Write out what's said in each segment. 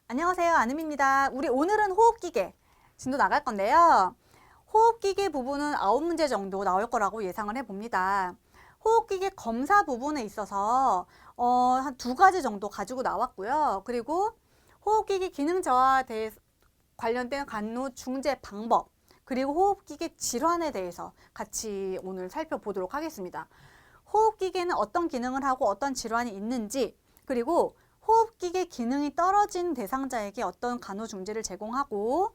안녕하세요. 안음입니다. 우리 오늘은 호흡기계 진도 나갈 건데요. 호흡기계 부분은 9문제 정도 나올 거라고 예상을 해봅니다. 호흡기계 검사 부분에 있어서 한 2가지 정도 가지고 나왔고요. 그리고 호흡기계 기능 저하에 관련된 간호 중재 방법, 그리고 호흡기계 질환에 대해서 같이 오늘 살펴보도록 하겠습니다. 호흡기계는 어떤 기능을 하고 어떤 질환이 있는지, 그리고 호흡기계 기능이 떨어진 대상자에게 어떤 간호중재를 제공하고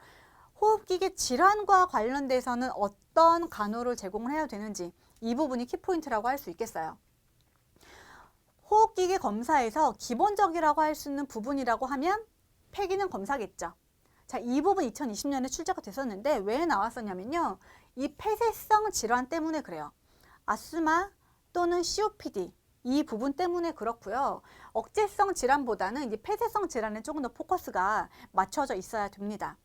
호흡기계 질환과 관련돼서는 어떤 간호를 제공을 해야 되는지, 이 부분이 키포인트라고 할 수 있겠어요. 호흡기계 검사에서 기본적이라고 할 수 있는 부분이라고 하면 폐기능 검사겠죠. 자, 이 부분 2020년에 출제가 됐었는데 왜 나왔었냐면요. 이 폐쇄성 질환 때문에 그래요. 아스마 또는 COPD 이 부분 때문에 그렇고요. 억제성 질환보다는 이제 폐쇄성 질환에 조금 더 포커스가 맞춰져 있어야 됩니다.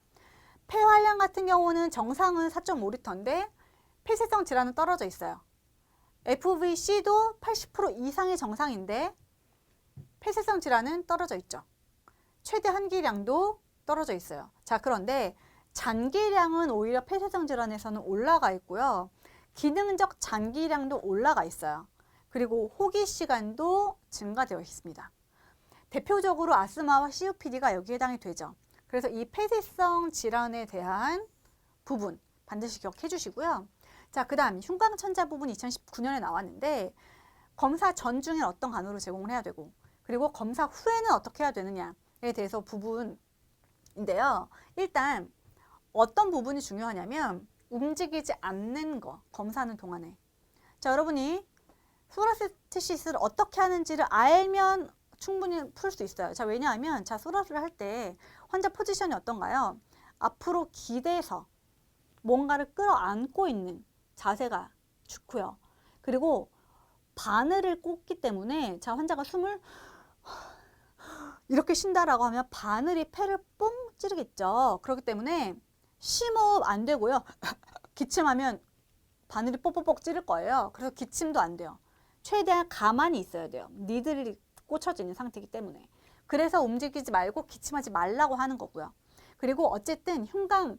폐활량 같은 경우는 정상은 4.5리터인데 폐쇄성 질환은 떨어져 있어요. FVC도 80% 이상의 정상인데 폐쇄성 질환은 떨어져 있죠. 최대 한기량도 떨어져 있어요. 자, 그런데 잔기량은 오히려 폐쇄성 질환에서는 올라가 있고요. 기능적 잔기량도 올라가 있어요. 그리고 호기 시간도 증가되어 있습니다. 대표적으로 아스마와 COPD가 여기에 해당이 되죠. 그래서 이 폐쇄성 질환에 대한 부분 반드시 기억해 주시고요. 자, 그 다음 흉곽천자 부분 2019년에 나왔는데 검사 전중에 어떤 간호를 제공을 해야 되고, 그리고 검사 후에는 어떻게 해야 되느냐에 대해서 부분인데요. 일단 어떤 부분이 중요하냐면 움직이지 않는 거, 검사하는 동안에. 자, 여러분이 소라스테시스를 어떻게 하는지를 알면 충분히 풀 수 있어요. 자, 왜냐하면 자, 소라스를 할 때 환자 포지션이 어떤가요? 앞으로 기대서 뭔가를 끌어안고 있는 자세가 좋고요. 그리고 바늘을 꽂기 때문에 자, 환자가 숨을 이렇게 쉰다라고 하면 바늘이 폐를 뽕 찌르겠죠. 그렇기 때문에 심호흡 안 되고요. 기침하면 바늘이 뽁뽁뽁 찌를 거예요. 그래서 기침도 안 돼요. 최대한 가만히 있어야 돼요. 니들이 꽂혀져 있는 상태이기 때문에. 그래서 움직이지 말고 기침하지 말라고 하는 거고요. 그리고 어쨌든 흉곽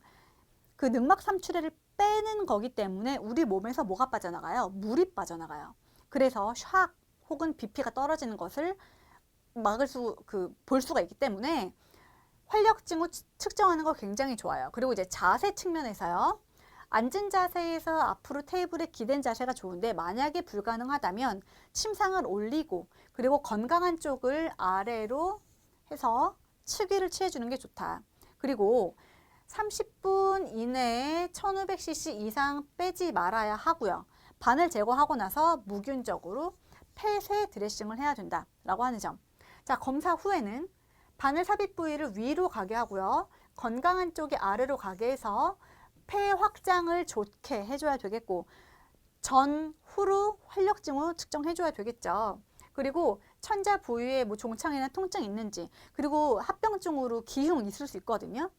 그 늑막 삼출애를 빼는 거기 때문에 우리 몸에서 뭐가 빠져나가요? 물이 빠져나가요. 그래서 샥 혹은 BP가 떨어지는 것을 볼 수가 있기 때문에 활력 징후 측정하는 거 굉장히 좋아요. 그리고 이제 자세 측면에서요. 앉은 자세에서 앞으로 테이블에 기댄 자세가 좋은데 만약에 불가능하다면 침상을 올리고 그리고 건강한 쪽을 아래로 해서 측위를 취해주는 게 좋다. 그리고 30분 이내에 1500cc 이상 빼지 말아야 하고요. 바늘 제거하고 나서 무균적으로 폐쇄 드레싱을 해야 된다라고 하는 점. 자, 검사 후에는 바늘 삽입 부위를 위로 가게 하고요. 건강한 쪽이 아래로 가게 해서 폐 확장을 좋게 해줘야 되겠고 전, 후로 활력 징후 측정해줘야 되겠죠. 그리고 천자 부위에 뭐 종창이나 통증이 있는지, 그리고 합병증으로 기흉 있을 수 있거든요.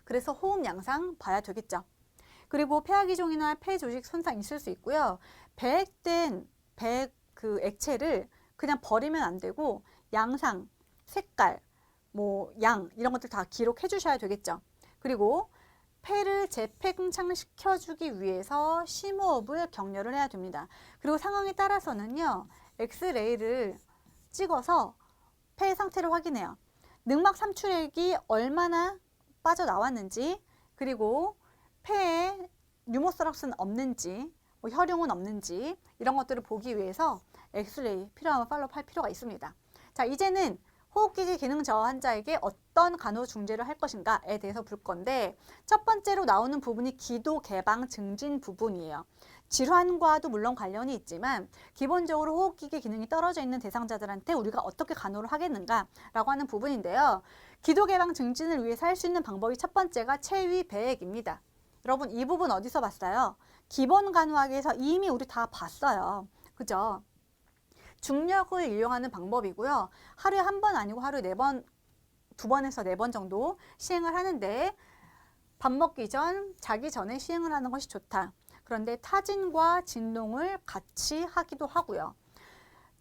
그래서 호흡 양상 봐야 되겠죠. 그리고 폐하기종이나 폐 조직 손상 있을 수 있고요. 배액된 그 액체를 그냥 버리면 안 되고 양상, 색깔, 뭐 양 이런 것들 다 기록해 주셔야 되겠죠. 그리고 폐를 재팽창시켜주기 위해서 심호흡을 격려를 해야 됩니다. 그리고 상황에 따라서는요. 엑스레이를 찍어서 폐 상태를 확인해요. 늑막 삼출액이 얼마나 빠져나왔는지, 그리고 폐에 뉴모서락스는 없는지, 뭐 혈용은 없는지 이런 것들을 보기 위해서 엑스레이 필요하면 팔로우 할 필요가 있습니다. 자, 이제는 호흡기계 기능 저하 환자에게 어떤 간호 중재를 할 것인가에 대해서 볼 건데 첫 번째로 나오는 부분이 기도 개방 증진 부분이에요. 질환과도 물론 관련이 있지만 기본적으로 호흡기계 기능이 떨어져 있는 대상자들한테 우리가 어떻게 간호를 하겠는가라고 하는 부분인데요. 기도 개방 증진을 위해서 할 수 있는 방법이 첫 번째가 체위 배액입니다. 여러분 이 부분 어디서 봤어요? 기본 간호학에서 이미 우리 다 봤어요. 그죠? 중력을 이용하는 방법이고요. 하루에 한 번 아니고 하루에 4번, 2번에서 4번 정도 시행을 하는데 밥 먹기 전, 자기 전에 시행을 하는 것이 좋다. 그런데 타진과 진동을 같이 하기도 하고요.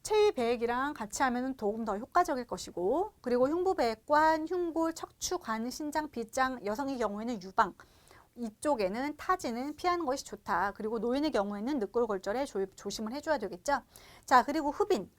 체위 배액이랑 같이 하면 조금 더 효과적일 것이고, 그리고 흉부배액관, 흉골, 척추, 관, 신장, 비장, 여성의 경우에는 유방, 이쪽에는 타지는 피하는 것이 좋다. 그리고 노인의 경우에는 늑골골절에 조심을 해줘야 되겠죠. 자, 그리고 흡인.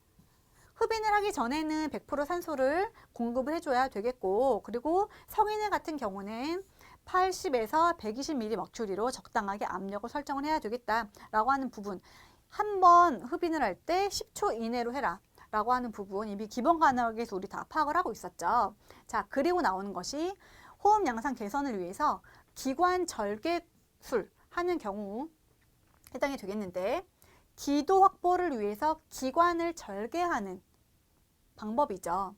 흡인을 하기 전에는 100% 산소를 공급을 해줘야 되겠고, 그리고 성인의 같은 경우는 80에서 120mm머큐리로 적당하게 압력을 설정을 해야 되겠다라고 하는 부분. 한 번 흡인을 할 때 10초 이내로 해라 라고 하는 부분 이미 기본 간헐학에서 우리 다 파악을 하고 있었죠. 자, 그리고 나오는 것이 호흡 양상 개선을 위해서 기관 절개술 하는 경우 해당이 되겠는데, 기도 확보를 위해서 기관을 절개하는 방법이죠.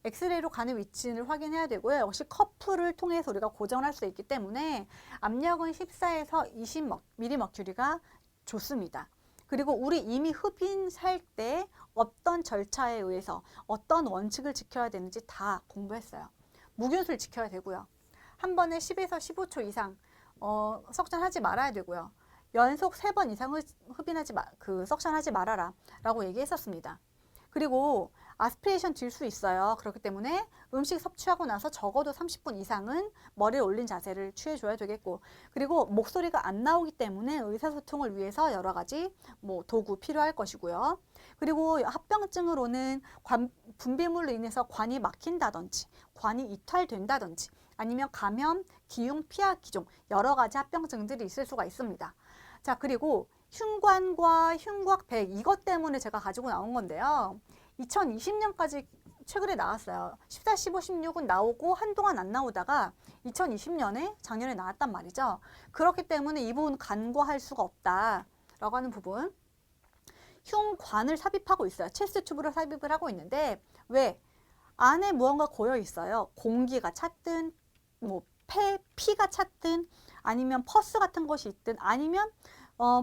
엑스레이로 가는 위치를 확인해야 되고요. 역시 커플을 통해서 우리가 고정할 수 있기 때문에 압력은 14에서 20mm머큐리가 좋습니다. 그리고 우리 이미 흡인할 때 어떤 절차에 의해서 어떤 원칙을 지켜야 되는지 다 공부했어요. 무균수를 지켜야 되고요. 한 번에 10에서 15초 이상 석션하지 말아야 되고요. 연속 3번 이상 석션하지 말아라 라고 얘기했었습니다. 그리고 아스피레이션 들 수 있어요. 그렇기 때문에 음식 섭취하고 나서 적어도 30분 이상은 머리를 올린 자세를 취해줘야 되겠고, 그리고 목소리가 안 나오기 때문에 의사소통을 위해서 여러 가지 도구 필요할 것이고요. 그리고 합병증으로는 분비물로 인해서 관이 막힌다든지 관이 이탈된다든지 아니면 감염, 기흉, 피하, 기종 여러 가지 합병증들이 있을 수가 있습니다. 자, 그리고 흉관과 흉곽 배액, 이것 때문에 제가 가지고 나온 건데요. 2020년까지 최근에 나왔어요. 14, 15, 16은 나오고 한동안 안 나오다가 2020년에 작년에 나왔단 말이죠. 그렇기 때문에 이 부분 간과할 수가 없다라고 하는 부분. 흉관을 삽입하고 있어요. 체스트 튜브를 삽입을 하고 있는데, 왜? 안에 무언가 고여 있어요. 공기가 찼든 피가 찼든 아니면 퍼스 같은 것이 있든 아니면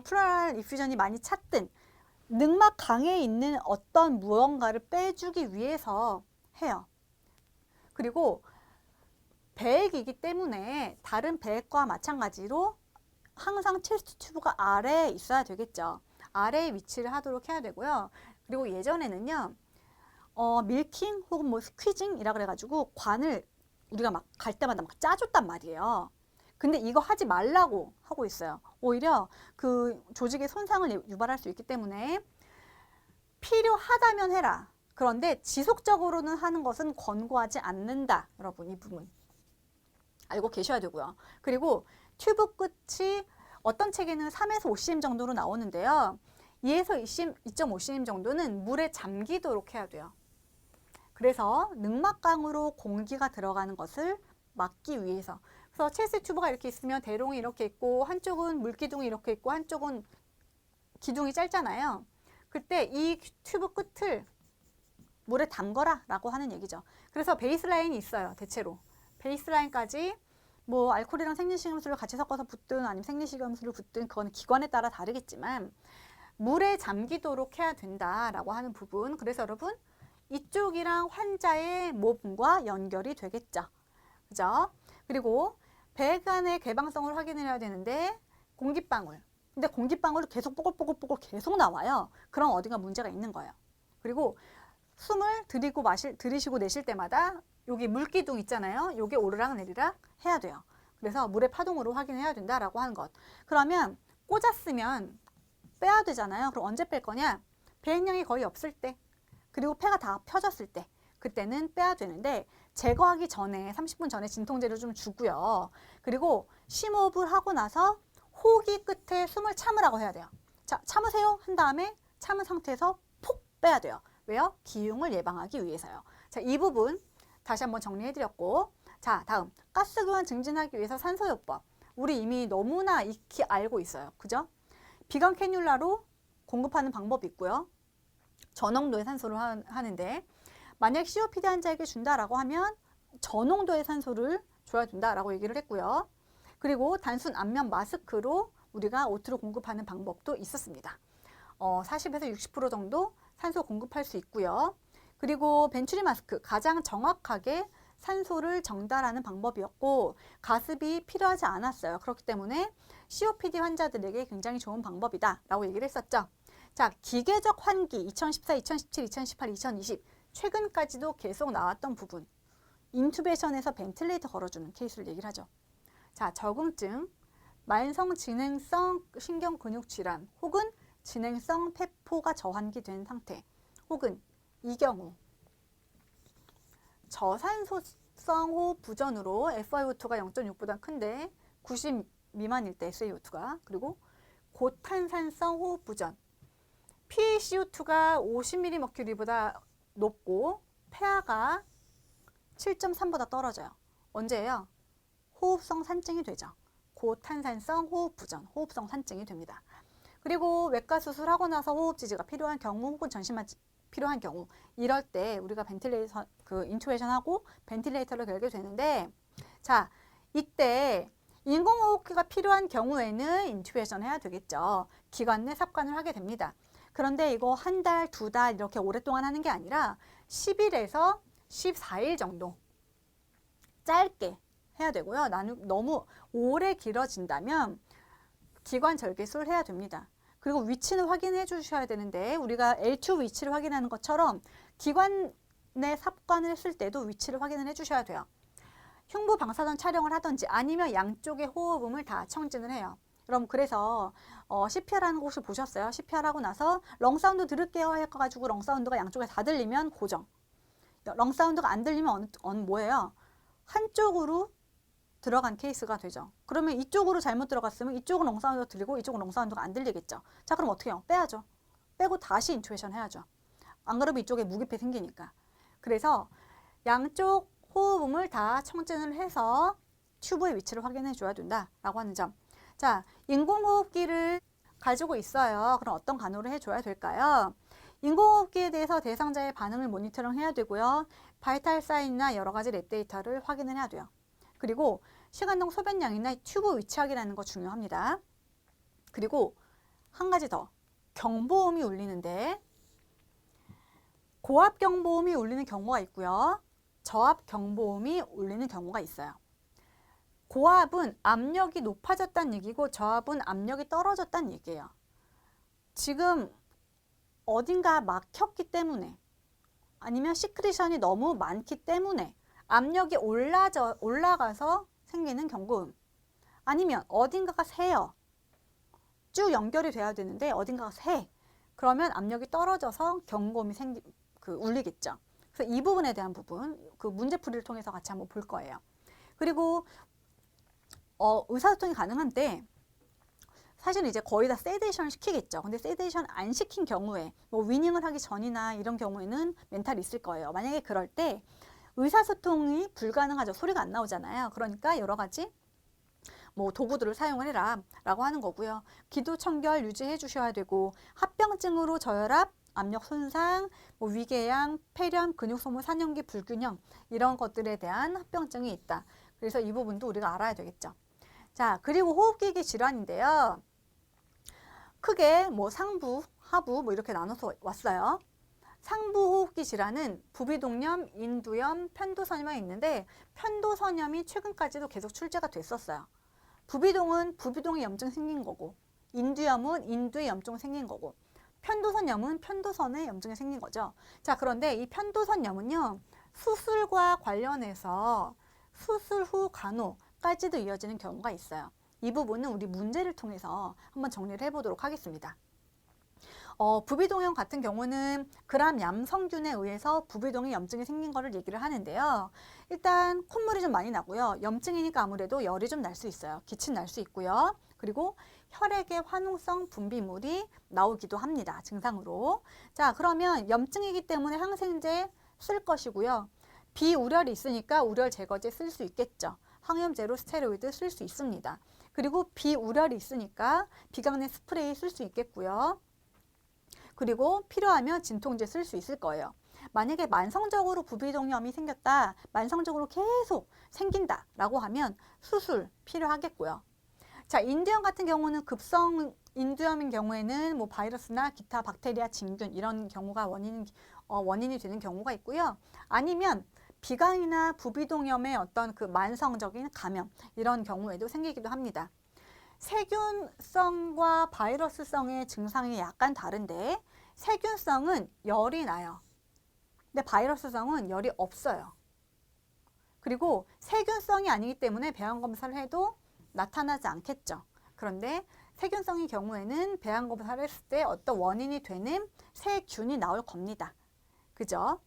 플로랄 이퓨전이 많이 찼든 늑막강에 있는 어떤 무언가를 빼주기 위해서 해요. 그리고 배액이기 때문에 다른 배액과 마찬가지로 항상 체스트 튜브가 아래에 있어야 되겠죠. 아래에 위치를 하도록 해야 되고요. 그리고 예전에는요, 밀킹 혹은 스퀴징이라 그래가지고 관을 우리가 막 갈 때마다 막 짜줬단 말이에요. 근데 이거 하지 말라고 하고 있어요. 오히려 그 조직의 손상을 유발할 수 있기 때문에 필요하다면 해라. 그런데 지속적으로는 하는 것은 권고하지 않는다. 여러분, 이 부분 알고 계셔야 되고요. 그리고 튜브 끝이 어떤 책에는 3에서 5cm 정도로 나오는데요. 2에서 2.5cm 정도는 물에 잠기도록 해야 돼요. 그래서 늑막강으로 공기가 들어가는 것을 막기 위해서. 그래서 체스트 튜브가 이렇게 있으면 대롱이 이렇게 있고 한쪽은 물기둥이 이렇게 있고 한쪽은 기둥이 짧잖아요. 그때 이 튜브 끝을 물에 담거라 라고 하는 얘기죠. 그래서 베이스라인이 있어요. 대체로 베이스라인까지 알코올이랑 생리식염수를 같이 섞어서 붓든 아니면 생리식염수를 붓든 그건 기관에 따라 다르겠지만 물에 잠기도록 해야 된다라고 하는 부분. 그래서 여러분 이쪽이랑 환자의 몸과 연결이 되겠죠. 그죠? 그리고 배관의 개방성을 확인해야 되는데 공기방울. 근데 공기방울이 계속 뽀글뽀글 계속 나와요. 그럼 어딘가 문제가 있는 거예요. 그리고 숨을 들이시고 내쉴 때마다 여기 물기둥 있잖아요. 요게 오르락 내리락 해야 돼요. 그래서 물의 파동으로 확인해야 된다라고 하는 것. 그러면 꽂았으면 빼야 되잖아요. 그럼 언제 뺄 거냐? 배액량이 거의 없을 때, 그리고 폐가 다 펴졌을 때, 그때는 빼야 되는데 제거하기 전에 30분 전에 진통제를 좀 주고요. 그리고 심호흡을 하고 나서 호기 끝에 숨을 참으라고 해야 돼요. 자, 참으세요 한 다음에 참은 상태에서 폭 빼야 돼요. 왜요? 기흉을 예방하기 위해서요. 자, 이 부분 다시 한번 정리해드렸고, 자, 다음 가스교환 증진하기 위해서 산소요법. 우리 이미 너무나 익히 알고 있어요. 그죠? 비강 캐뉼라로 공급하는 방법이 있고요. 저농도의 산소를 하는데, 만약 COPD 환자에게 준다라고 하면 저농도의 산소를 줘야 된다라고 얘기를 했고요. 그리고 단순 안면 마스크로 우리가 O2를 공급하는 방법도 있었습니다. 40에서 60% 정도 산소 공급할 수 있고요. 그리고 벤츄리 마스크, 가장 정확하게 산소를 정달하는 방법이었고 가습이 필요하지 않았어요. 그렇기 때문에 COPD 환자들에게 굉장히 좋은 방법이다 라고 얘기를 했었죠. 자, 기계적 환기 2014, 2017, 2018, 2020 최근까지도 계속 나왔던 부분. 인투베이션에서 벤틸레이터 걸어주는 케이스를 얘기를 하죠. 자, 적응증, 만성 진행성 신경근육 질환 혹은 진행성 폐포가 저환기된 상태 혹은 이 경우 저산소성 호흡 부전으로 FiO2가 0.6보다 큰데 90 미만일 때 SaO2가 그리고 고탄산성 호흡 부전 PaCO2가 50mmM보다 높고 폐하가 7.3보다 떨어져요. 언제예요? 호흡성 산증이 되죠. 고탄산성 호흡 부전, 호흡성 산증이 됩니다. 그리고 외과 수술하고 나서 호흡 지지가 필요한 경우 혹은 전신만 필요한 경우 이럴 때 우리가 벤틸레이터 인투베이션하고 벤틸레이터를 걸게 되는데 자, 이때 인공호흡기가 필요한 경우에는 인투베이션 해야 되겠죠. 기관 내 삽관을 하게 됩니다. 그런데 이거 한 달, 두 달 이렇게 오랫동안 하는 게 아니라 10일에서 14일 정도 짧게 해야 되고요. 너무 오래 길어진다면 기관 절개술을 해야 됩니다. 그리고 위치는 확인해 주셔야 되는데 우리가 L2 위치를 확인하는 것처럼 기관 내 삽관을 했을 때도 위치를 확인을 해 주셔야 돼요. 흉부 방사선 촬영을 하든지 아니면 양쪽의 호흡음을 다 청진을 해요. 그럼 그래서 CPR 하는 곳을 보셨어요? CPR 하고 나서 렁사운드 들을게요 해가지고 렁사운드가 양쪽에 다 들리면 고정. 렁사운드가 안 들리면 뭐예요? 한쪽으로 들어간 케이스가 되죠. 그러면 이쪽으로 잘못 들어갔으면 이쪽은 렁사운드가 들리고 이쪽은 렁사운드가 안 들리겠죠. 자, 그럼 어떻게 해요? 빼야죠. 빼고 다시 인투베이션 해야죠. 안 그러면 이쪽에 무기피 생기니까. 그래서 양쪽 호흡음을 다 청진을 해서 튜브의 위치를 확인해 줘야 된다라고 하는 점. 자, 인공호흡기를 가지고 있어요. 그럼 어떤 간호를 해줘야 될까요? 인공호흡기에 대해서 대상자의 반응을 모니터링 해야 되고요. 바이탈 사인이나 여러 가지 랩 데이터를 확인을 해야 돼요. 그리고 시간당 소변량이나 튜브 위치 확인하는 거 중요합니다. 그리고 한 가지 더, 경보음이 울리는데 고압 경보음이 울리는 경우가 있고요. 저압 경보음이 울리는 경우가 있어요. 고압은 압력이 높아졌다는 얘기고 저압은 압력이 떨어졌다는 얘기예요. 지금 어딘가 막혔기 때문에 아니면 시크리션이 너무 많기 때문에 압력이 올라가서 생기는 경고음 아니면 어딘가가 새요. 쭉 연결이 돼야 되는데 어딘가가 새. 그러면 압력이 떨어져서 경고음이 울리겠죠. 그래서 이 부분에 대한 부분 그 문제풀이를 통해서 같이 한번 볼 거예요. 그리고 의사소통이 가능한데 사실은 이제 거의 다 세데이션을 시키겠죠. 근데 세데이션 안 시킨 경우에 뭐 위닝을 하기 전이나 이런 경우에는 멘탈이 있을 거예요. 만약에 그럴 때 의사소통이 불가능하죠. 소리가 안 나오잖아요. 그러니까 여러 가지 뭐 도구들을 사용을 해라 라고 하는 거고요. 기도 청결 유지해 주셔야 되고 합병증으로 저혈압, 압력 손상, 뭐 위궤양, 폐렴, 근육 소모, 산염기 불균형 이런 것들에 대한 합병증이 있다. 그래서 이 부분도 우리가 알아야 되겠죠. 자, 그리고 호흡기계 질환인데요. 크게 뭐 상부, 하부 뭐 이렇게 나눠서 왔어요. 상부 호흡기 질환은 부비동염, 인두염, 편도선염이 있는데 편도선염이 최근까지도 계속 출제가 됐었어요. 부비동은 부비동에 염증 생긴 거고 인두염은 인두에 염증 생긴 거고 편도선염은 편도선에 염증이 생긴 거죠. 자, 그런데 이 편도선염은요. 수술과 관련해서 수술 후 간호까지도 이어지는 경우가 있어요. 이 부분은 우리 문제를 통해서 한번 정리를 해보도록 하겠습니다. 부비동염 같은 경우는 그람 얌성균에 의해서 부비동에 염증이 생긴 거를 얘기를 하는데요. 일단 콧물이 좀 많이 나고요. 염증이니까 아무래도 열이 좀 날 수 있어요. 기침 날 수 있고요. 그리고 혈액의 환웅성 분비물이 나오기도 합니다. 증상으로. 자, 그러면 염증이기 때문에 항생제 쓸 것이고요. 비우렬이 있으니까 우렬 제거제 쓸 수 있겠죠. 항염제로 스테로이드 쓸 수 있습니다. 그리고 비우렬이 있으니까 비강내 스프레이 쓸 수 있겠고요. 그리고 필요하면 진통제 쓸 수 있을 거예요. 만약에 만성적으로 부비동염이 생겼다, 만성적으로 계속 생긴다 라고 하면 수술 필요하겠고요. 자, 인두염 같은 경우는 급성 인두염인 경우에는 뭐 바이러스나 기타 박테리아, 진균 이런 경우가 원인이 되는 경우가 있고요. 아니면 비강이나 부비동염의 어떤 그 만성적인 감염 이런 경우에도 생기기도 합니다. 세균성과 바이러스성의 증상이 약간 다른데 세균성은 열이 나요. 근데 바이러스성은 열이 없어요. 그리고 세균성이 아니기 때문에 배양 검사를 해도 나타나지 않겠죠. 그런데 세균성의 경우에는 배양 검사를 했을 때 어떤 원인이 되는 세균이 나올 겁니다. 그죠?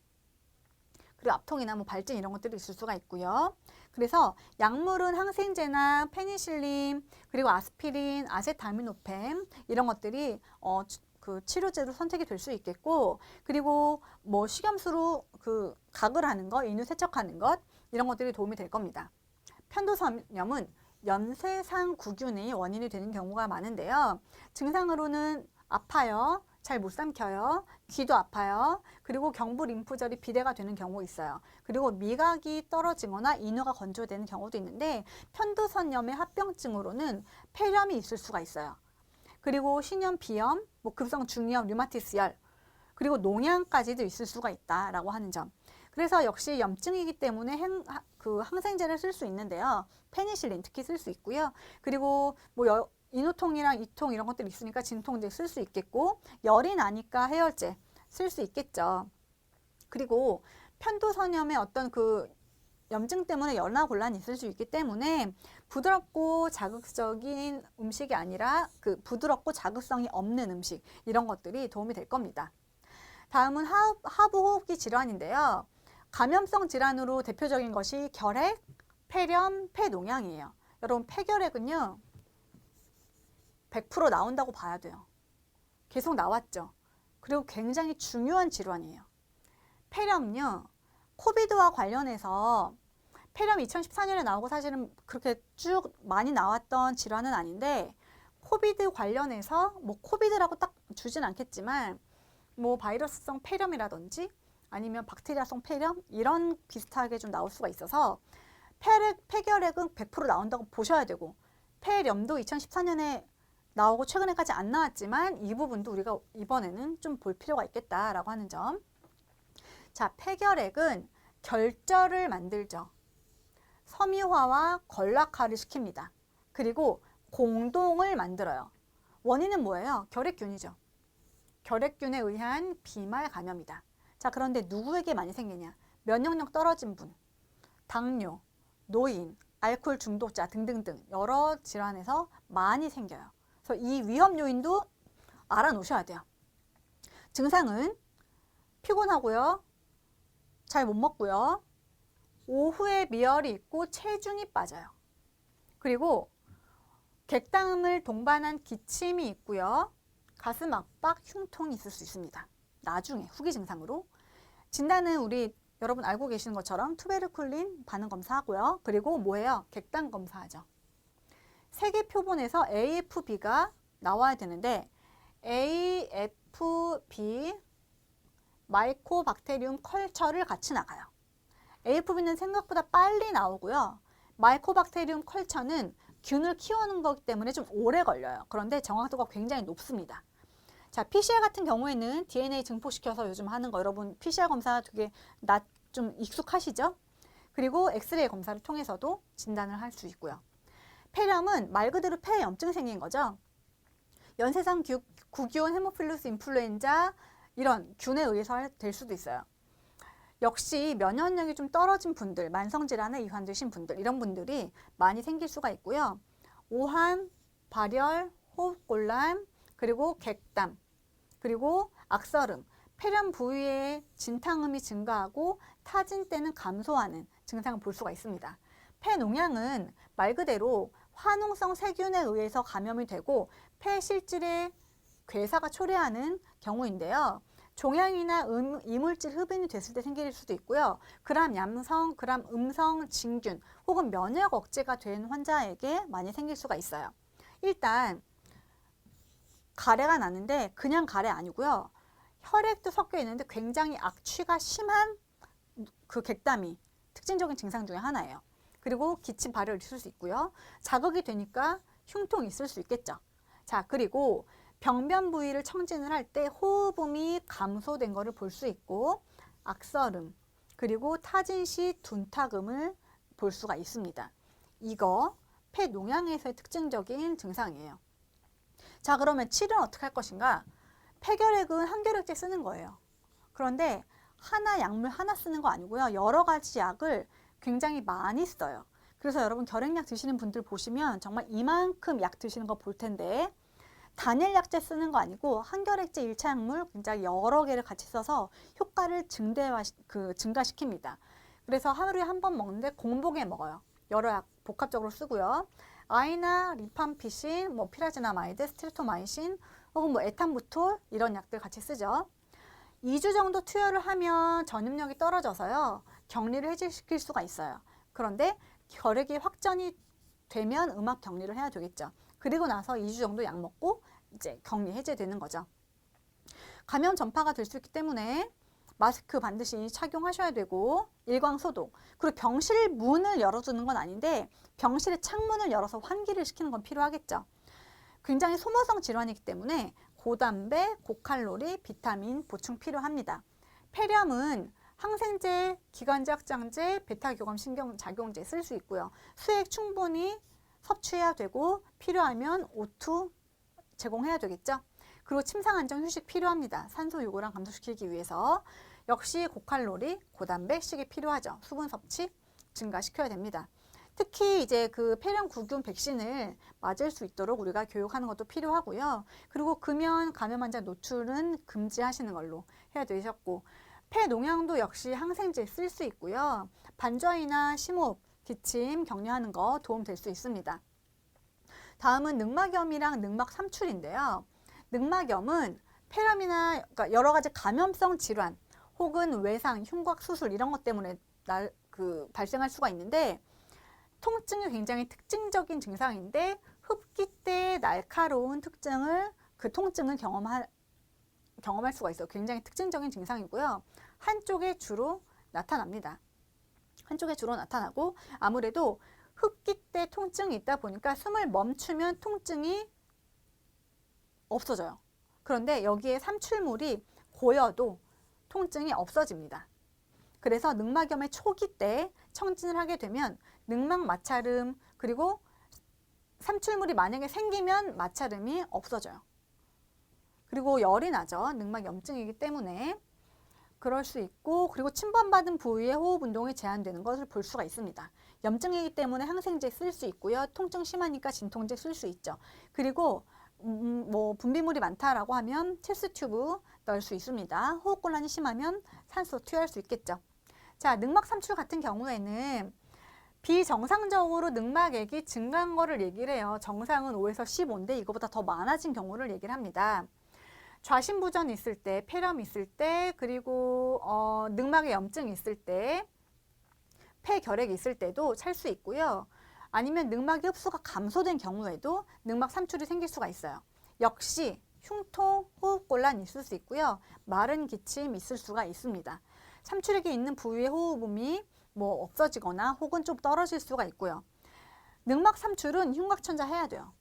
그리고 압통이나 뭐 발진 이런 것들이 있을 수가 있고요. 그래서 약물은 항생제나 페니실린, 그리고 아스피린, 아세타미노펜 이런 것들이 그 치료제로 선택이 될 수 있겠고, 그리고 뭐 식염수로 그 각을 하는 것, 인후 세척하는 것 이런 것들이 도움이 될 겁니다. 편도선염은 연쇄상구균이 원인이 되는 경우가 많은데요. 증상으로는 아파요. 잘 못 삼켜요. 귀도 아파요. 그리고 경부 림프절이 비대가 되는 경우 있어요. 그리고 미각이 떨어지거나 인후가 건조되는 경우도 있는데 편도선염의 합병증으로는 폐렴이 있을 수가 있어요. 그리고 신염, 비염, 뭐 급성 중이염, 류마티스열, 그리고 농양까지도 있을 수가 있다라고 하는 점. 그래서 역시 염증이기 때문에 항생제를 쓸 수 있는데요. 페니실린 특히 쓸 수 있고요. 그리고 뭐 인후통이랑 이통 이런 것들이 있으니까 진통제 쓸 수 있겠고, 열이 나니까 해열제 쓸 수 있겠죠. 그리고 편도선염의 어떤 그 염증 때문에 열나 곤란이 있을 수 있기 때문에 부드럽고 자극적인 음식이 아니라 그 부드럽고 자극성이 없는 음식 이런 것들이 도움이 될 겁니다. 다음은 하부호흡기 질환인데요. 감염성 질환으로 대표적인 것이 결핵, 폐렴, 폐농양이에요. 여러분 폐결핵은요 100% 나온다고 봐야 돼요. 계속 나왔죠. 그리고 굉장히 중요한 질환이에요. 폐렴은요 코비드와 관련해서 폐렴 2014년에 나오고 사실은 그렇게 쭉 많이 나왔던 질환은 아닌데 코비드 관련해서 뭐 코비드라고 딱 주진 않겠지만 뭐 바이러스성 폐렴이라든지 아니면 박테리아성 폐렴 이런 비슷하게 좀 나올 수가 있어서 폐결핵은 100% 나온다고 보셔야 되고 폐렴도 2014년에 나오고 최근에까지 안 나왔지만 이 부분도 우리가 이번에는 좀 볼 필요가 있겠다라고 하는 점. 자, 폐결핵은 결절을 만들죠. 섬유화와 걸락화를 시킵니다. 그리고 공동을 만들어요. 원인은 뭐예요? 결핵균이죠. 결핵균에 의한 비말 감염이다. 자, 그런데 누구에게 많이 생기냐? 면역력 떨어진 분, 당뇨, 노인, 알코올 중독자 등등등 여러 질환에서 많이 생겨요. 그래서 이 위험 요인도 알아놓으셔야 돼요. 증상은 피곤하고요. 잘 못 먹고요. 오후에 미열이 있고 체중이 빠져요. 그리고 객담을 동반한 기침이 있고요. 가슴 압박, 흉통이 있을 수 있습니다. 나중에 후기 증상으로. 진단은 우리 여러분 알고 계시는 것처럼 투베르쿨린 반응 검사하고요. 그리고 뭐예요? 객단 검사하죠. 세계 표본에서 AFB가 나와야 되는데 AFB 마이코박테리움 컬처를 같이 나가요. AFB는 생각보다 빨리 나오고요. 마이코박테리움 컬처는 균을 키우는 거기 때문에 좀 오래 걸려요. 그런데 정확도가 굉장히 높습니다. 자, PCR 같은 경우에는 DNA 증폭시켜서 요즘 하는 거 여러분 PCR 검사 되게 좀 익숙하시죠? 그리고 엑스레이 검사를 통해서도 진단을 할 수 있고요. 폐렴은 말 그대로 폐에 염증 생긴 거죠. 연쇄상 구기온 헤모필루스 인플루엔자 이런 균에 의해서 될 수도 있어요. 역시 면역력이 좀 떨어진 분들, 만성질환에 이환되신 분들 이런 분들이 많이 생길 수가 있고요. 오한, 발열, 호흡곤란, 그리고 객담, 그리고 악설음, 폐렴 부위의 진탕음이 증가하고 타진 때는 감소하는 증상을 볼 수가 있습니다. 폐농양은 말 그대로 화농성 세균에 의해서 감염이 되고 폐 실질의 괴사가 초래하는 경우인데요. 종양이나 이물질 흡인이 됐을 때 생길 수도 있고요. 그람 양성, 그람 음성 진균 혹은 면역 억제가 된 환자에게 많이 생길 수가 있어요. 일단 가래가 나는데 그냥 가래 아니고요. 혈액도 섞여 있는데 굉장히 악취가 심한 그 객담이 특징적인 증상 중에 하나예요. 그리고 기침, 발열 있을 수 있고요. 자극이 되니까 흉통이 있을 수 있겠죠. 자, 그리고 병변 부위를 청진을 할 때 호흡음이 감소된 것을 볼 수 있고 악설음, 그리고 타진 시 둔탁음을 볼 수가 있습니다. 이거 폐농양에서의 특징적인 증상이에요. 자, 그러면 치료는 어떻게 할 것인가? 폐결핵은 항결핵제 쓰는 거예요. 그런데 약물 하나 쓰는 거 아니고요. 여러 가지 약을 굉장히 많이 써요. 그래서 여러분 결핵약 드시는 분들 보시면 정말 이만큼 약 드시는 거 볼 텐데 단일약제 쓰는 거 아니고 항결핵제 1차 약물 굉장히 여러 개를 같이 써서 효과를 증가시킵니다. 그래서 하루에 한 번 먹는데 공복에 먹어요. 여러 약 복합적으로 쓰고요. 아이나 리팜피신, 피라지나마이드, 스트레토마이신 혹은 에탄부톨 이런 약들 같이 쓰죠. 2주 정도 투여를 하면 전염력이 떨어져서요. 격리를 해제시킬 수가 있어요. 그런데 결핵이 확전이 되면 음압 격리를 해야 되겠죠. 그리고 나서 2주 정도 약 먹고 이제 격리 해제되는 거죠. 감염 전파가 될 수 있기 때문에 마스크 반드시 착용하셔야 되고 일광 소독, 그리고 병실 문을 열어두는 건 아닌데 병실의 창문을 열어서 환기를 시키는 건 필요하겠죠. 굉장히 소모성 질환이기 때문에 고단백, 고칼로리, 비타민 보충 필요합니다. 폐렴은 항생제, 기관지 확장제, 베타교감 신경작용제 쓸 수 있고요. 수액 충분히 섭취해야 되고 필요하면 O2 제공해야 되겠죠. 그리고 침상 안정 휴식 필요합니다. 산소 요구량 감소시키기 위해서. 역시 고칼로리, 고단백식이 필요하죠. 수분 섭취 증가시켜야 됩니다. 특히 이제 그 폐렴 구균 백신을 맞을 수 있도록 우리가 교육하는 것도 필요하고요. 그리고 금연 감염 환자 노출은 금지하시는 걸로 해야 되셨고, 폐농양도 역시 항생제 쓸 수 있고요. 반주이나 심호흡, 기침, 격려하는 거 도움 될 수 있습니다. 다음은 늑막염이랑 늑막삼출인데요. 늑막염은 폐렴이나 그러니까 여러 가지 감염성 질환 혹은 외상, 흉곽 수술 이런 것 때문에 발생할 수가 있는데 통증이 굉장히 특징적인 증상인데 흡기 때 날카로운 통증을 경험할 수가 있어요. 굉장히 특징적인 증상이고요. 한쪽에 주로 나타납니다. 한쪽에 주로 나타나고 아무래도 흡기 때 통증이 있다 보니까 숨을 멈추면 통증이 없어져요. 그런데 여기에 삼출물이 고여도 통증이 없어집니다. 그래서 늑막염의 초기 때 청진을 하게 되면 늑막 마찰음 그리고 삼출물이 만약에 생기면 마찰음이 없어져요. 그리고 열이 나죠. 늑막염증이기 때문에 그럴 수 있고, 그리고 침범받은 부위의 호흡 운동이 제한되는 것을 볼 수가 있습니다. 염증이기 때문에 항생제 쓸 수 있고요. 통증 심하니까 진통제 쓸 수 있죠. 그리고 분비물이 많다라고 하면 체스 튜브 넣을 수 있습니다. 호흡곤란이 심하면 산소 투여할 수 있겠죠. 자, 늑막삼출 같은 경우에는 비정상적으로 늑막액이 증가한 거를 얘기를 해요. 정상은 5에서 15인데 이거보다 더 많아진 경우를 얘기를 합니다. 좌심부전 있을 때, 폐렴 있을 때, 그리고 늑막의 염증 있을 때, 폐결핵 있을 때도 찰 수 있고요. 아니면 늑막의 흡수가 감소된 경우에도 늑막 삼출이 생길 수가 있어요. 역시 흉통, 호흡곤란 있을 수 있고요. 마른 기침 있을 수가 있습니다. 삼출액이 있는 부위의 호흡음이 없어지거나 혹은 좀 떨어질 수가 있고요. 늑막 삼출은 흉곽천자 해야 돼요.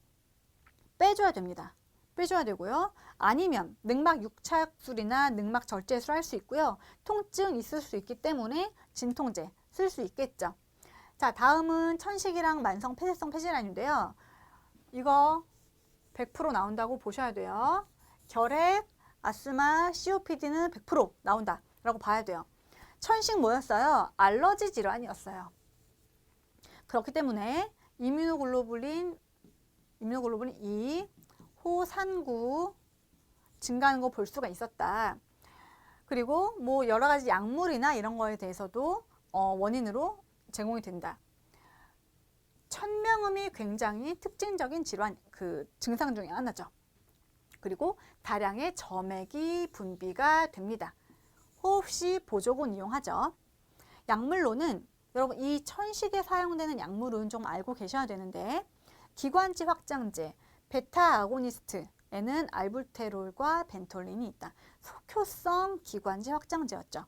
빼줘야 됩니다. 빼줘야 되고요. 아니면 늑막 육착술이나 늑막 절제술 할 수 있고요. 통증 있을 수 있기 때문에 진통제 쓸 수 있겠죠. 자, 다음은 천식이랑 만성 폐쇄성 폐질환인데요. 이거 100% 나온다고 보셔야 돼요. 결핵, 아스마, COPD는 100% 나온다 라고 봐야 돼요. 천식 뭐였어요? 알러지 질환이었어요. 그렇기 때문에 이뮤노글로불린 E, 호산구 증가하는 거 볼 수가 있었다. 그리고 여러 가지 약물이나 이런 거에 대해서도 원인으로 제공이 된다. 천명음이 굉장히 특징적인 질환, 증상 중에 하나죠. 그리고 다량의 점액이 분비가 됩니다. 호흡 시 보조군 이용하죠. 약물로는 여러분 이 천식에 사용되는 약물은 좀 알고 계셔야 되는데 기관지 확장제, 베타 아고니스트에는 알불테롤과 벤톨린이 있다. 속효성 기관지 확장제였죠.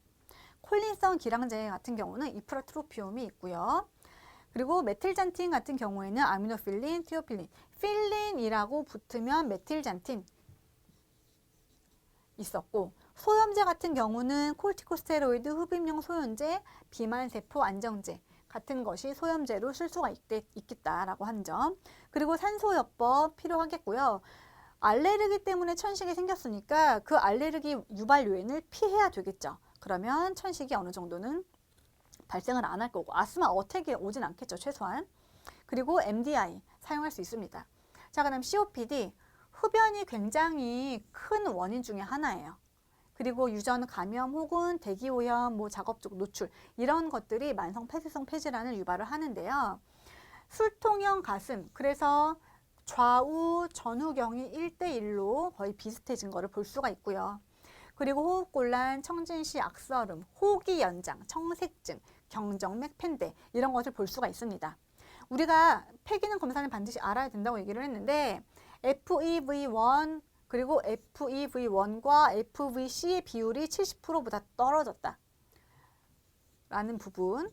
콜린성 기량제 같은 경우는 이프라트로피움이 있고요. 그리고 메틸잔틴 같은 경우에는 아미노필린, 티오필린, 필린이라고 붙으면 메틸잔틴 있었고, 소염제 같은 경우는 콜티코스테로이드, 흡입용 소염제, 비만세포 안정제, 같은 것이 소염제로 쓸 수가 있겠다라고 하는 점. 그리고 산소요법 필요하겠고요. 알레르기 때문에 천식이 생겼으니까 그 알레르기 유발 요인을 피해야 되겠죠. 그러면 천식이 어느 정도는 발생을 안 할 거고 아스마 어택이 오진 않겠죠. 최소한. 그리고 MDI 사용할 수 있습니다. 자, 그다음 COPD. 흡연이 굉장히 큰 원인 중에 하나예요. 그리고 유전 감염 혹은 대기오염, 뭐 작업적 노출 이런 것들이 만성 폐쇄성 폐질환을 유발을 하는데요. 술통형 가슴, 그래서 좌우 전후경이 1대1로 거의 비슷해진 것을 볼 수가 있고요. 그리고 호흡곤란, 청진시 악설음, 호기 연장, 청색증, 경정맥 팬대 이런 것을 볼 수가 있습니다. 우리가 폐기능 검사는 반드시 알아야 된다고 얘기를 했는데 FEV1 그리고 FEV1과 FVC의 비율이 70%보다 떨어졌다 라는 부분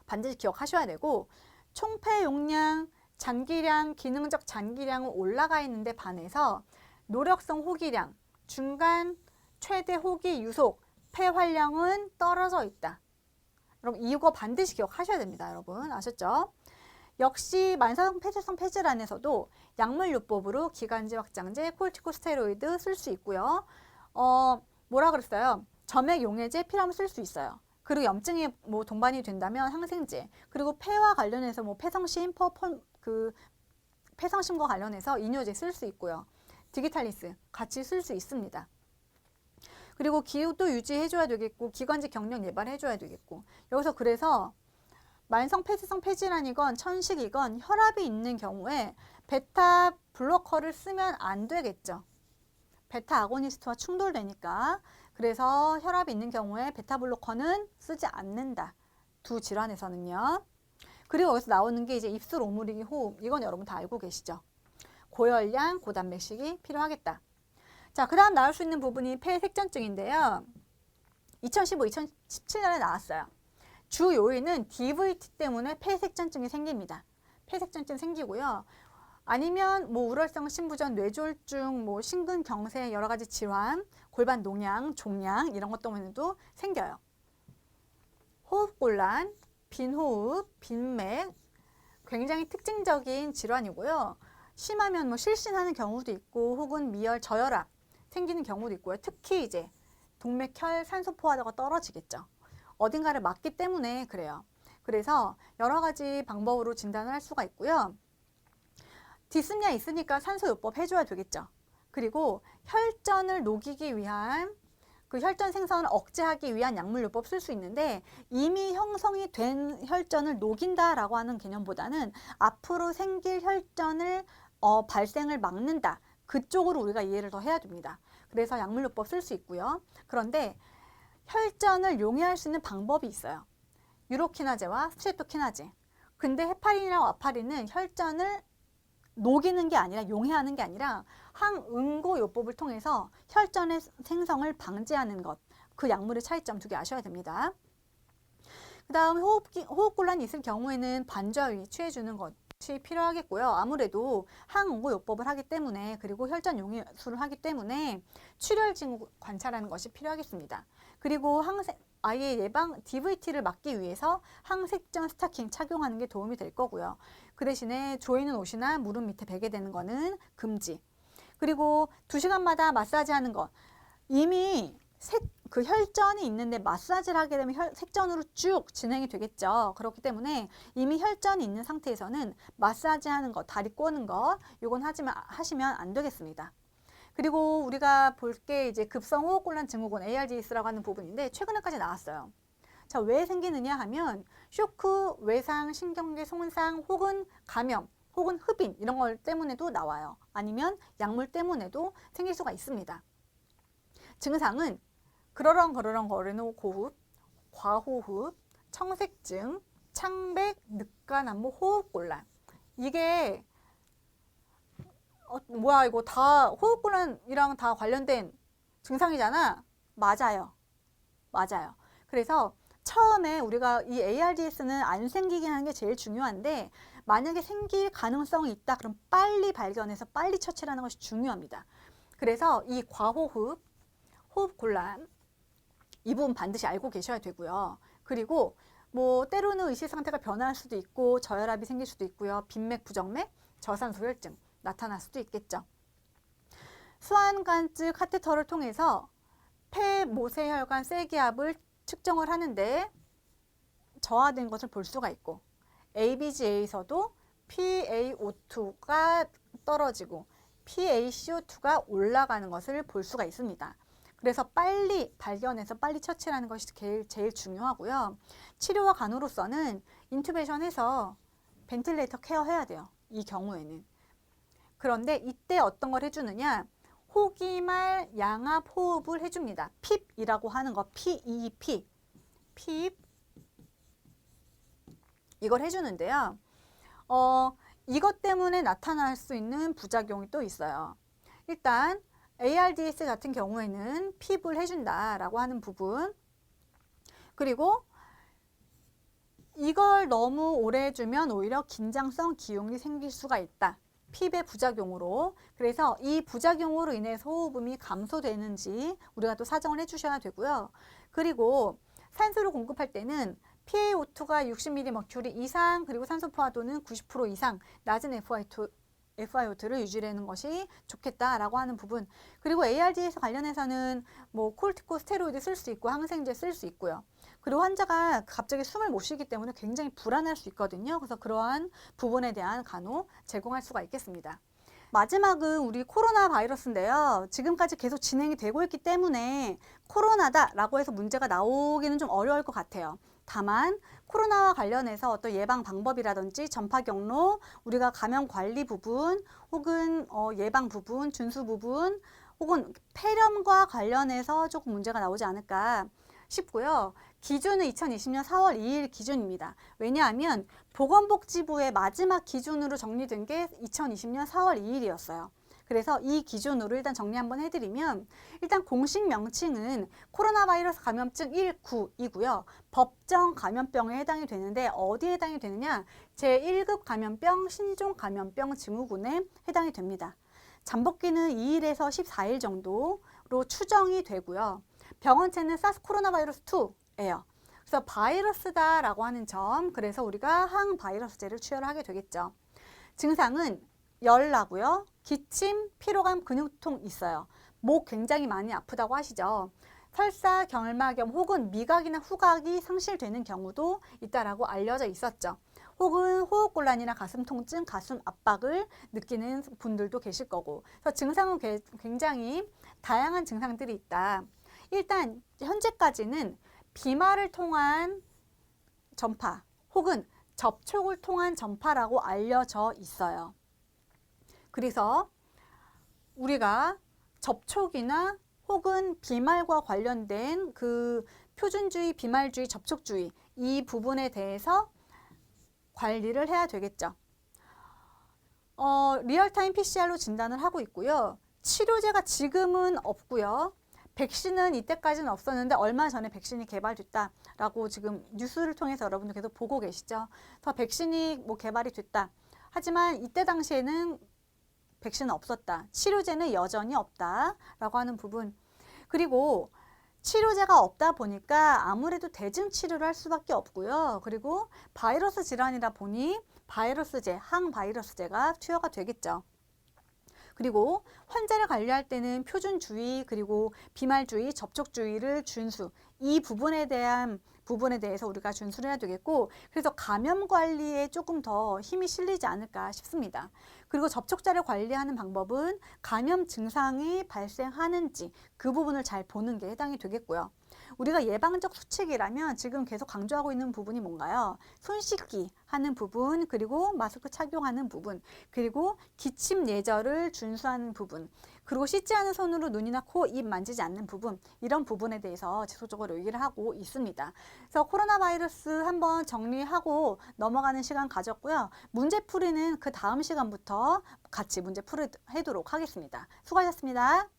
반드시 기억하셔야 되고, 총폐 용량, 잔기량, 기능적 잔기량은 올라가 있는데 반해서 노력성 호기량, 중간 최대 호기 유속, 폐활량은 떨어져 있다. 여러분 이거 반드시 기억하셔야 됩니다. 여러분 아셨죠? 역시 만성 폐쇄성 폐질환에서도 약물요법으로 기관지 확장제, 코르티코스테로이드 쓸 수 있고요. 뭐라 그랬어요? 점액 용해제 필요하면 쓸 수 있어요. 그리고 염증이 뭐 동반이 된다면 항생제, 그리고 폐와 관련해서 뭐 폐성심, 폐성심과 관련해서 이뇨제 쓸 수 있고요. 디기탈리스 같이 쓸 수 있습니다. 그리고 기후도 유지해줘야 되겠고 기관지 경련 예발해줘야 되겠고, 여기서 그래서 만성 폐쇄성 폐질환이건 천식이건 혈압이 있는 경우에 베타 블로커를 쓰면 안 되겠죠. 베타 아고니스트와 충돌되니까. 그래서 혈압이 있는 경우에 베타 블로커는 쓰지 않는다. 두 질환에서는요. 그리고 여기서 나오는 게 이제 입술 오므리기 호흡. 이건 여러분 다 알고 계시죠. 고열량, 고단백식이 필요하겠다. 자, 그 다음 나올 수 있는 부분이 폐색전증인데요. 2015, 2017년에 나왔어요. 주 요인은 DVT 때문에 폐색전증이 생깁니다. 폐색전증 생기고요. 아니면 뭐 우럴성 심부전, 뇌졸중, 뭐 심근경색 여러 가지 질환, 골반 농양, 종양 이런 것 때문에도 생겨요. 호흡곤란, 빈호흡, 빈맥 굉장히 특징적인 질환이고요. 심하면 뭐 실신하는 경우도 있고 혹은 미열, 저혈압 생기는 경우도 있고요. 특히 이제 동맥혈 산소 포화도가 떨어지겠죠. 어딘가를 막기 때문에 그래요. 그래서 여러 가지 방법으로 진단을 할 수가 있고요. 디스니아 있으니까 산소요법 해줘야 되겠죠. 그리고 혈전을 녹이기 위한 그 혈전 생성을 억제하기 위한 약물요법 쓸 수 있는데, 이미 형성이 된 혈전을 녹인다라고 하는 개념보다는 앞으로 생길 혈전을 발생을 막는다. 그쪽으로 우리가 이해를 더 해야 됩니다. 그래서 약물요법 쓸 수 있고요. 그런데 혈전을 용해할 수 있는 방법이 있어요. 유로키나제와 스트레토키나제. 근데 헤파린이랑 와파린은 혈전을 녹이는 게 아니라 용해하는 게 아니라 항응고요법을 통해서 혈전의 생성을 방지하는 것. 그 약물의 차이점 두 개 아셔야 됩니다. 그 다음 호흡곤란이 있을 경우에는 반좌위 취해주는 것이 필요하겠고요. 아무래도 항응고요법을 하기 때문에, 그리고 혈전 용해술을 하기 때문에 출혈 징후 관찰하는 것이 필요하겠습니다. 그리고 아예 예방 DVT를 막기 위해서 항색전 스타킹 착용하는 게 도움이 될 거고요. 그 대신에 조이는 옷이나 무릎 밑에 베게 되는 거는 금지. 그리고 2시간마다 마사지 하는 것. 이미 그 혈전이 있는데 마사지를 하게 되면 색전으로 쭉 진행이 되겠죠. 그렇기 때문에 이미 혈전이 있는 상태에서는 마사지 하는 것, 다리 꼬는 것, 이건 하시면 안 되겠습니다. 그리고 우리가 볼 게 이제 급성호흡곤란 증후군 ARDS라고 하는 부분인데 최근에까지 나왔어요. 자, 왜 생기느냐 하면 쇼크, 외상, 신경계 손상 혹은 감염 혹은 흡인 이런 걸 때문에도 나와요. 아니면 약물 때문에도 생길 수가 있습니다. 증상은 그러렁거리는 고흡, 과호흡, 청색증, 창백, 늑간암모, 호흡곤란. 이게 뭐야 이거 다 호흡곤란이랑 다 관련된 증상이잖아. 맞아요. 맞아요. 그래서 처음에 우리가 이 ARDS는 안 생기게 하는 게 제일 중요한데, 만약에 생길 가능성이 있다 그럼 빨리 발견해서 빨리 처치를 하는 것이 중요합니다. 그래서 이 과호흡, 호흡곤란 이 부분 반드시 알고 계셔야 되고요. 그리고 뭐 때로는 의식 상태가 변할 수도 있고 저혈압이 생길 수도 있고요. 빈맥, 부정맥, 저산소혈증 나타날 수도 있겠죠. 수환관증 카테터를 통해서 폐 모세혈관 쇠기압을 측정을 하는데 저하된 것을 볼 수가 있고 ABG에서도 PaO2가 떨어지고 PaCO2가 올라가는 것을 볼 수가 있습니다. 그래서 빨리 발견해서 빨리 처치하는 것이 제일 중요하고요. 치료와 간호로서는 인투베이션해서 벤틸레이터 케어해야 돼요. 이 경우에는. 그런데 이때 어떤 걸 해주느냐? 호기말 양압 호흡을 해줍니다. 핍이라고 하는 거, PEP. 핍. 이걸 해주는데요. 이것 때문에 나타날 수 있는 부작용이 또 있어요. 일단 ARDS 같은 경우에는 핍을 해준다라고 하는 부분, 그리고 이걸 너무 오래 해주면 오히려 긴장성 기흉이 생길 수가 있다. 핍의 부작용으로. 그래서 이 부작용으로 인해서 호흡음이 감소되는지 우리가 또 사정을 해주셔야 되고요. 그리고 산소를 공급할 때는 PaO2가 60mM 이상, 그리고 산소 포화도는 90% 이상 낮은 FiO2를 유지하는 것이 좋겠다라고 하는 부분. 그리고 ARDS 관련해서는 뭐 코르티코스테로이드 쓸 수 있고 항생제 쓸 수 있고요. 그리고 환자가 갑자기 숨을 못 쉬기 때문에 굉장히 불안할 수 있거든요. 그래서 그러한 부분에 대한 간호 제공할 수가 있겠습니다. 마지막은 우리 코로나 바이러스인데요. 지금까지 계속 진행이 되고 있기 때문에 코로나다라고 해서 문제가 나오기는 좀 어려울 것 같아요. 다만 코로나와 관련해서 어떤 예방 방법이라든지 전파 경로, 우리가 감염 관리 부분, 혹은 예방 부분, 준수 부분, 혹은 폐렴과 관련해서 조금 문제가 나오지 않을까 싶고요. 기준은 2020년 4월 2일 기준입니다. 왜냐하면 보건복지부의 마지막 기준으로 정리된 게 2020년 4월 2일이었어요. 그래서 이 기준으로 일단 정리 한번 해드리면, 일단 공식 명칭은 코로나 바이러스 감염증 19이고요. 법정 감염병에 해당이 되는데 어디에 해당이 되느냐? 제1급 감염병, 신종 감염병 증후군에 해당이 됩니다. 잠복기는 2일에서 14일 정도로 추정이 되고요. 병원체는 사스 코로나 바이러스 2예요. 그래서 바이러스다라고 하는 점, 그래서 우리가 항바이러스제를 투여를 하게 되겠죠. 증상은 열 나고요. 기침, 피로감, 근육통 있어요. 목 굉장히 많이 아프다고 하시죠. 설사, 결막염 혹은 미각이나 후각이 상실되는 경우도 있다라고 알려져 있었죠. 혹은 호흡곤란이나 가슴 통증, 가슴 압박을 느끼는 분들도 계실 거고. 그래서 증상은 굉장히 다양한 증상들이 있다. 일단 현재까지는 비말을 통한 전파 혹은 접촉을 통한 전파라고 알려져 있어요. 그래서 우리가 접촉이나 혹은 비말과 관련된 그 표준주의, 비말주의, 접촉주의 이 부분에 대해서 관리를 해야 되겠죠. 리얼타임 PCR로 진단을 하고 있고요. 치료제가 지금은 없고요. 백신은 이때까지는 없었는데 얼마 전에 백신이 개발됐다라고 지금 뉴스를 통해서 여러분들 계속 보고 계시죠. 그래서 백신이 뭐 개발이 됐다. 하지만 이때 당시에는 백신은 없었다. 치료제는 여전히 없다라고 하는 부분. 그리고 치료제가 없다 보니까 아무래도 대증 치료를 할 수밖에 없고요. 그리고 바이러스 질환이다 보니 바이러스제, 항바이러스제가 투여가 되겠죠. 그리고 환자를 관리할 때는 표준주의, 그리고 비말주의, 접촉주의를 준수, 이 부분에 대해서 우리가 준수를 해야 되겠고, 그래서 감염 관리에 조금 더 힘이 실리지 않을까 싶습니다. 그리고 접촉자를 관리하는 방법은 감염 증상이 발생하는지 그 부분을 잘 보는 게 해당이 되겠고요. 우리가 예방적 수칙이라면 지금 계속 강조하고 있는 부분이 뭔가요? 손 씻기 하는 부분, 그리고 마스크 착용하는 부분, 그리고 기침 예절을 준수하는 부분, 그리고 씻지 않은 손으로 눈이나 코, 입 만지지 않는 부분, 이런 부분에 대해서 지속적으로 얘기를 하고 있습니다. 그래서 코로나 바이러스 한번 정리하고 넘어가는 시간 가졌고요. 문제풀이는 그 다음 시간부터 같이 문제풀이 하도록 하겠습니다. 수고하셨습니다.